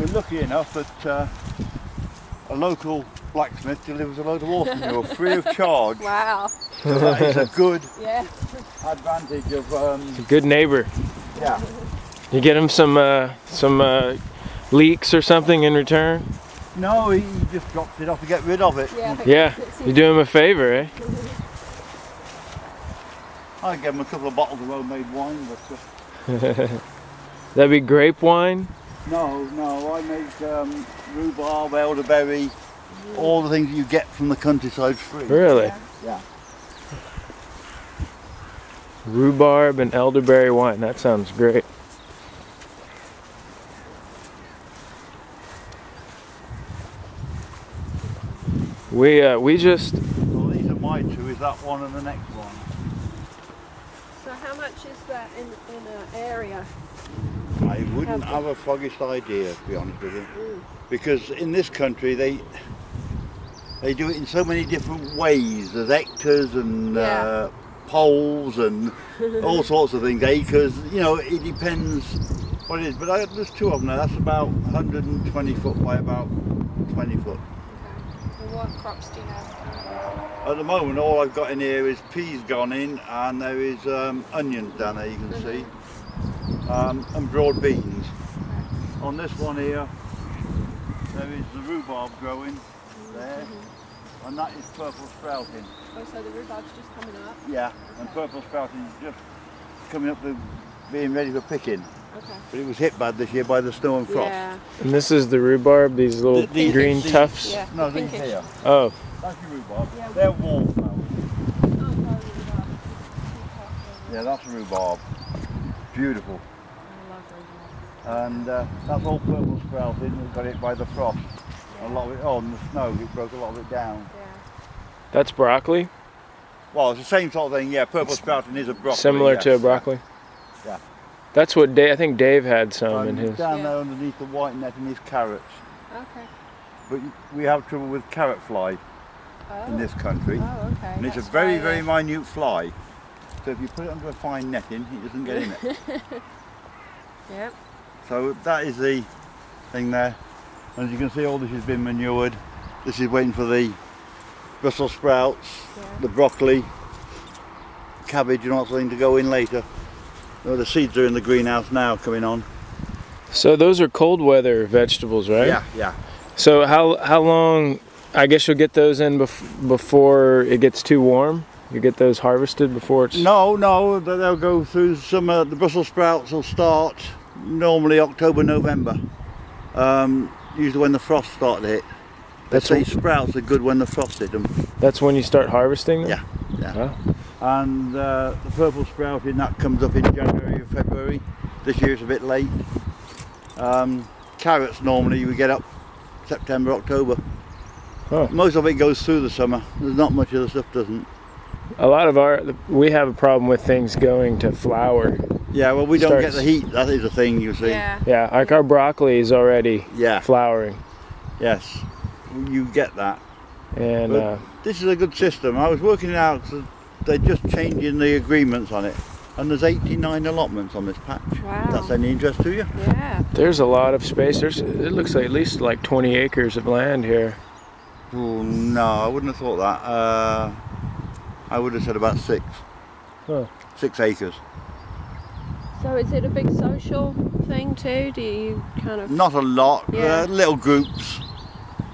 we're lucky enough that a local blacksmith delivers a load of horse manure free of charge. Wow. So that is a good Yeah. advantage of. It's a good neighbor. Yeah. You get him some leeks or something in return? No, he just drops it off to get rid of it. Yeah. You do him a favor, eh? I gave him a couple of bottles of homemade wine, but. That'd be grape wine? No, I make rhubarb, elderberry, all the things you get from the countryside free. Really? Yeah. Rhubarb and elderberry wine. That sounds great. We just. Well, these are my two. Is that one and the next one? So how much is that in an area? I wouldn't have a foggiest idea, to be honest with you, because in this country they do it in so many different ways. There's hectares and poles and all sorts of things, acres. You know, it depends what it is. But there's two of them now. That's about 120 foot by about 20 foot. Okay. And what crops do you have? At the moment, all I've got in here is peas gone in, and there is onions down there, you can see, and broad beans. Okay. On this one here, there is the rhubarb growing there, and that is purple sprouting. Oh, so the rhubarb's just coming up? Yeah, and purple sprouting is just coming up to being ready for picking. Okay. But it was hit bad this year by the snow and frost. Yeah. And this is the rhubarb, these little green tufts? Yeah. No, these here. Oh. That's your rhubarb. Yeah, they're wallflowers. Yeah, that's rhubarb. Beautiful. I love rhubarb. And that's all purple sprouting. We've got it by the frost. Yeah. A lot of it, and the snow, it broke a lot of it down. Yeah. That's broccoli? Well, it's the same sort of thing, yeah. Purple sprouting is a broccoli. Similar to a broccoli? Yeah. That's what I think Dave had some in his. Down there underneath the white net in his carrots. Okay. But we have trouble with carrot fly in this country. Oh, okay. And it's a very, very minute fly. So if you put it under a fine netting, it doesn't get in it. Yep. So that is the thing there. And as you can see, all this has been manured. This is waiting for the Brussels sprouts, the broccoli, cabbage and all sorts of things to go in later. Well, the seeds are in the greenhouse now coming on. So those are cold weather vegetables, right? Yeah, yeah. So how long, I guess you'll get those in before it gets too warm? You get those harvested before it's... No, they'll go through summer. The Brussels sprouts will start normally October, November. Usually when the frost starts to hit. They say sprouts are good when the frost hit them. That's when you start harvesting them? Yeah, yeah. Oh. And the purple sprouting, that comes up in January or February. This year it's a bit late. Carrots normally we get up September, October. Huh. Most of it goes through the summer. There's not much of the stuff doesn't. A lot of we have a problem with things going to flower. Yeah, well we don't get the heat, that is a thing, you see. Yeah, like our broccoli is already flowering. Yes, you get that. And this is a good system. I was working it out because they're just changing the agreements on it. And there's 89 allotments on this patch. Wow. If that's any interest to you? Yeah. There's a lot of space. It looks like at least like 20 acres of land here. Oh, no, I wouldn't have thought that. I would have said about 6. Huh. 6 acres. So is it a big social thing too? Do you kind of... Not a lot. Little groups.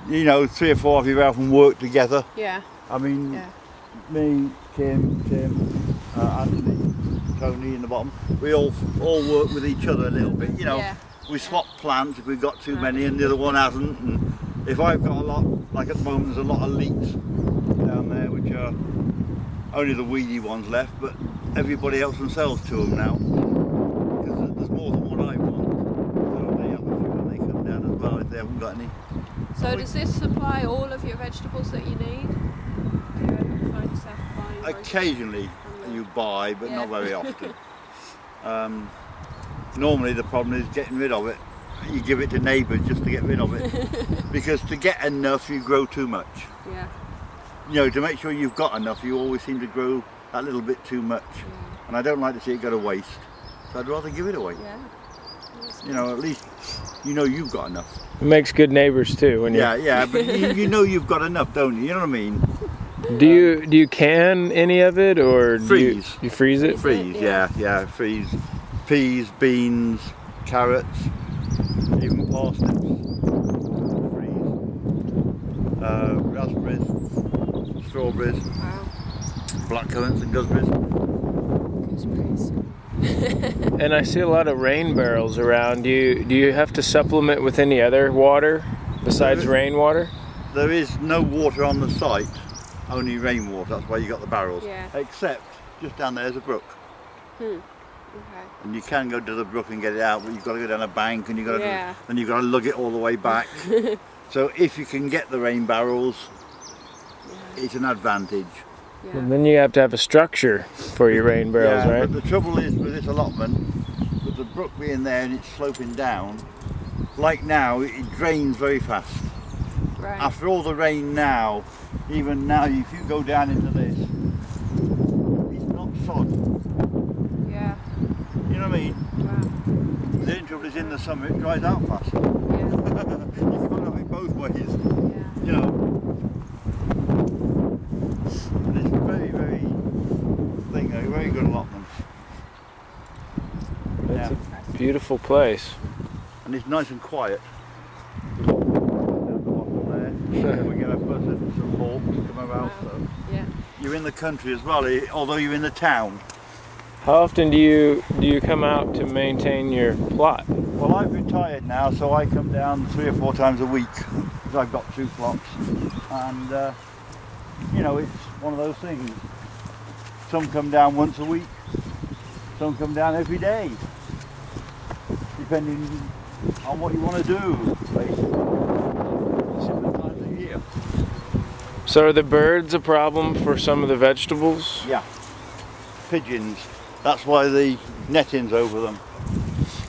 You know, 3 or 4 of you out and work together. Yeah. I mean, me, Tim, Anthony, Tony in the bottom. We all work with each other a little bit. You know, we swap plants if we've got too many and the other one hasn't. And if I've got a lot, like at the moment, there's a lot of leeks down there, which are only the weedy ones left, but everybody else can sell to them now. Because there's more than what I want. So they have a few when they come down as well if they haven't got any. So does this supply all of your vegetables that you need? Do you ever find yourself buying? Occasionally you buy, but not very often. Normally the problem is getting rid of it. You give it to neighbours just to get rid of it. Because to get enough you grow too much. Yeah. You know, to make sure you've got enough you always seem to grow that little bit too much. And I don't like to see it go to waste. So I'd rather give it away. Yeah. You know, at least you know you've got enough. It makes good neighbors too when you. Yeah, but you know you've got enough, don't you? You know what I mean? Do you can any of it or freeze? You freeze it? Freeze, yeah, freeze. Peas, beans, carrots, even parsnips. Freeze. Raspberries, strawberries, blackcurrants and gooseberries. And I see a lot of rain barrels around. Do you have to supplement with any other water besides rainwater? There is no water on the site, only rainwater. That's why you got the barrels. Yeah. Except just down there's a brook. Okay. And you can go to the brook and get it out, but you've got to go down a bank and you've got to then you've got to lug it all the way back. So if you can get the rain barrels, it's an advantage. Yeah. And then you have to have a structure for your rain barrels, right? But the trouble is with this allotment, with the brook being there and it's sloping down, like now, it drains very fast. Right. After all the rain now, even now, if you go down into this, it's not sod. Yeah. You know what I mean? Wow. The only trouble is in the summer, it dries out fast. Yeah. You can't have it both ways. Yeah. You know. And it's very, very good allotment. It's a beautiful place. And it's nice and quiet. Down the bottom there. We get a bus and some hawks come around. So. Yeah. You're in the country as well, although you're in the town. How often do you come out to maintain your plot? Well, I've retired now, so I come down 3 or 4 times a week because I've got 2 plots, and you know, it's one of those things. Some come down once a week, some come down every day, depending on what you want to do, basically. Different times of year. So are the birds a problem for some of the vegetables? Yeah, pigeons. That's why the netting's over them,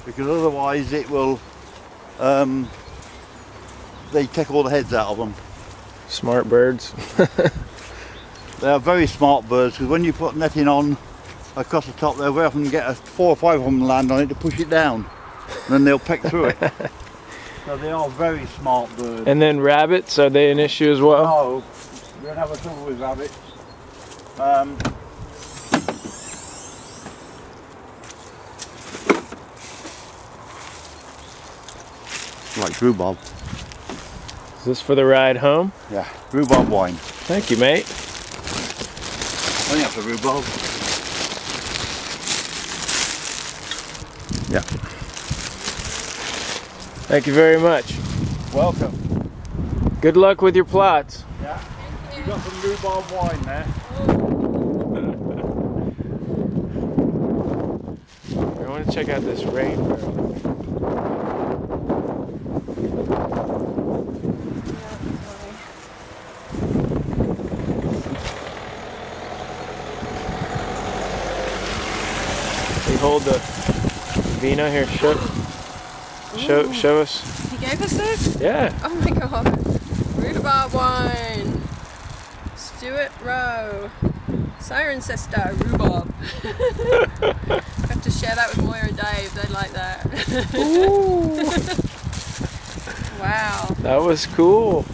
because otherwise it will, they take all the heads out of them. Smart birds. They are very smart birds, because when you put netting on across the top, they'll very often get 4 or 5 of them land on it to push it down, and then they'll peck through it. So they are very smart birds. And then rabbits, are they an issue as well? No, we don't have a trouble with rabbits. Like rhubarb. Is this for the ride home? Yeah, rhubarb wine. Thank you, mate. Only have the rhubarb. Yeah. Thank you very much. Welcome. Good luck with your plots. Yeah. You got some rhubarb wine there. I want to check out this rain barrel. Hold the vino here. Show us. He gave us this? Yeah. Oh my god. Rhubarb wine. Stuart Rowe. Cirencester rhubarb. I have to share that with Moira and Dave. They'd like that. Ooh. Wow. That was cool.